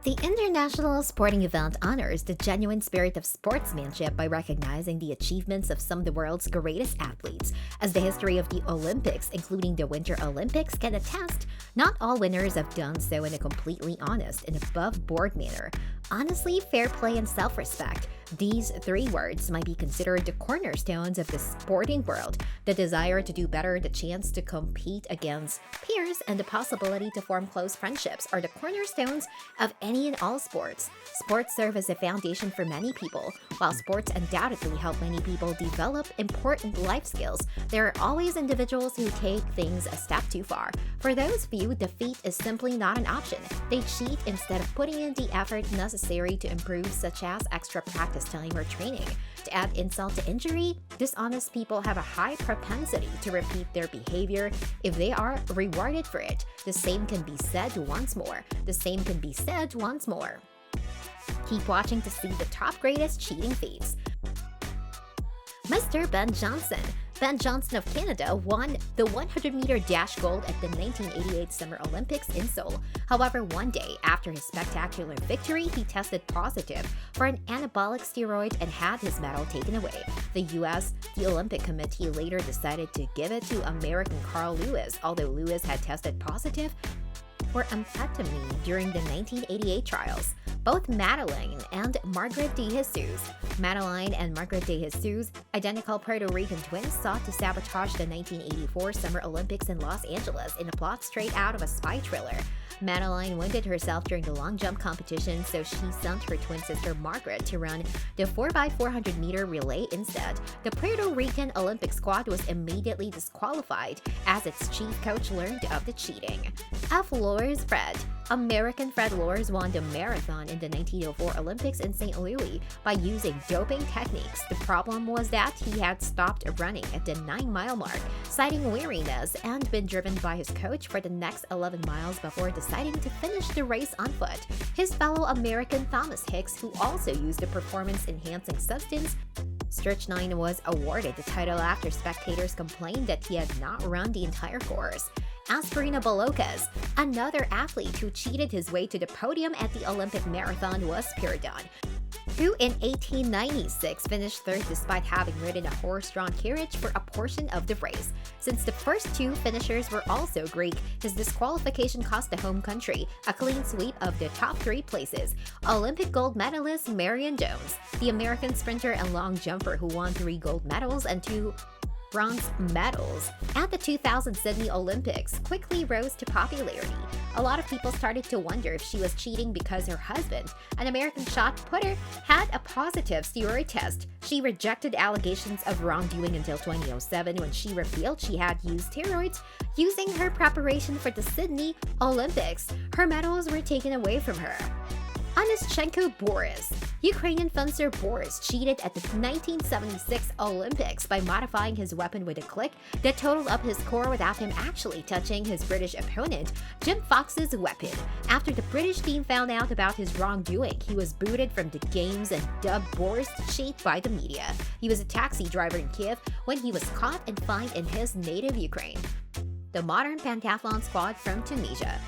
The International Sporting Event honors the genuine spirit of sportsmanship by recognizing the achievements of some of the world's greatest athletes. As the history of the Olympics, including the Winter Olympics, can attest, not all winners have done so in a completely honest and above-board manner. Honestly, fair play and self-respect. These three words might be considered the cornerstones of the sporting world. The desire to do better, the chance to compete against peers, and the possibility to form close friendships are the cornerstones of any and all sports. Sports serve as a foundation for many people. While sports undoubtedly help many people develop important life skills, there are always individuals who take things a step too far. For those few, defeat is simply not an option. They cheat instead of putting in the effort necessary to improve, such as extra practice time or training. To add insult to injury, dishonest people have a high propensity to repeat their behavior if they are rewarded for it. The same can be said once more. The same can be said once more. Keep watching to see the top greatest cheating feats. Mr. Ben Johnson. Ben Johnson of Canada won the 100-meter dash gold at the 1988 Summer Olympics in Seoul. However, one day after his spectacular victory, he tested positive for an anabolic steroid and had his medal taken away. The Olympic Committee later decided to give it to American Carl Lewis, although Lewis had tested positive for amphetamine during the 1988 trials. Both Madeline and Margaret de Jesus, identical Puerto Rican twins, sought to sabotage the 1984 Summer Olympics in Los Angeles in a plot straight out of a spy thriller. Madeline wounded herself during the long jump competition, so she sent her twin sister Margaret to run the 4x400 meter relay instead. The Puerto Rican Olympic squad was immediately disqualified as its chief coach learned of the cheating. F. Loers Fred. American Fred Loers won the marathon in the 1904 Olympics in St. Louis by using doping techniques. The problem was that he had stopped running at the 9-mile mark, citing weariness, and been driven by his coach for the next 11 miles before deciding to finish the race on foot. His fellow American Thomas Hicks, who also used a performance-enhancing substance, strychnine, was awarded the title after spectators complained that he had not run the entire course. Asperina Bolokas, another athlete who cheated his way to the podium at the Olympic marathon, was Spiridon, who in 1896 finished third despite having ridden a horse-drawn carriage for a portion of the race. Since the first two finishers were also Greek, his disqualification cost the home country a clean sweep of the top three places. Olympic gold medalist Marion Jones, the American sprinter and long jumper who won 3 gold medals and 2 bronze medals at the 2000 Sydney Olympics, quickly rose to popularity. A lot of people started to wonder if she was cheating because her husband, an American shot putter, had a positive steroid test. She rejected allegations of wrongdoing until 2007 when she revealed she had used steroids using her preparation for the Sydney Olympics. Her medals were taken away from her. Onischenko Boris. Ukrainian fencer Boris cheated at the 1976 Olympics by modifying his weapon with a click that totaled up his score without him actually touching his British opponent, Jim Fox's weapon. After the British team found out about his wrongdoing, he was booted from the games and dubbed Boris the Cheat by the media. He was a taxi driver in Kiev when he was caught and fined in his native Ukraine. The modern pentathlon squad from Tunisia.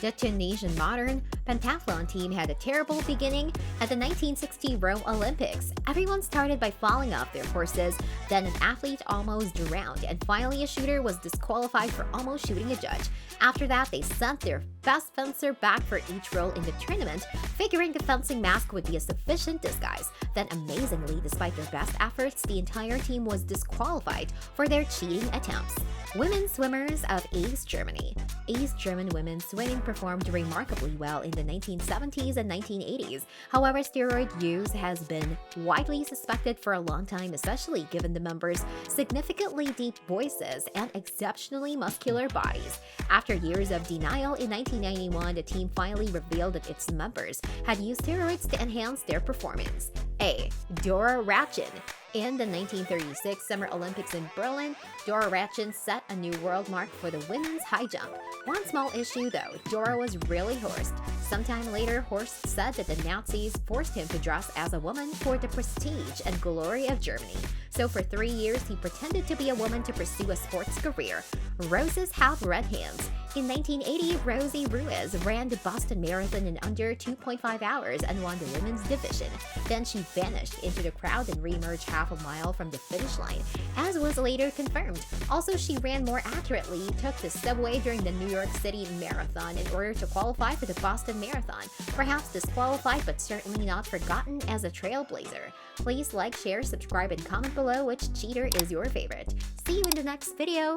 The Tunisian modern pentathlon team had a terrible beginning at the 1960 Rome Olympics. Everyone started by falling off their horses, then an athlete almost drowned, and finally a shooter was disqualified for almost shooting a judge. After that, they sent their best fencer back for each role in the tournament, figuring the fencing mask would be a sufficient disguise. Then amazingly, despite their best efforts, the entire team was disqualified for their cheating attempts. Women swimmers of East Germany. East German women swimming performed remarkably well in the 1970s and 1980s. However, steroid use has been widely suspected for a long time, especially given the members' significantly deep voices and exceptionally muscular bodies. After years of denial, in 1991, the team finally revealed that its members had used steroids to enhance their performance. A. Dora Ratchin. In the 1936 Summer Olympics in Berlin, Dora Ratchen set a new world mark for the women's high jump. One small issue though, Dora was really horsed. Sometime later, Horst said that the Nazis forced him to dress as a woman for the prestige and glory of Germany. So for 3 years, he pretended to be a woman to pursue a sports career. Roses have red hands. In 1980, Rosie Ruiz ran the Boston Marathon in under 2.5 hours and won the women's division. Then she vanished into the crowd and re-emerged half a mile from the finish line, as was later confirmed. Also, she ran more accurately, took the subway during the New York City Marathon in order to qualify for the Boston Marathon. Perhaps disqualified, but certainly not forgotten as a trailblazer. Please like, share, subscribe, and comment below which cheater is your favorite. See you in the next video!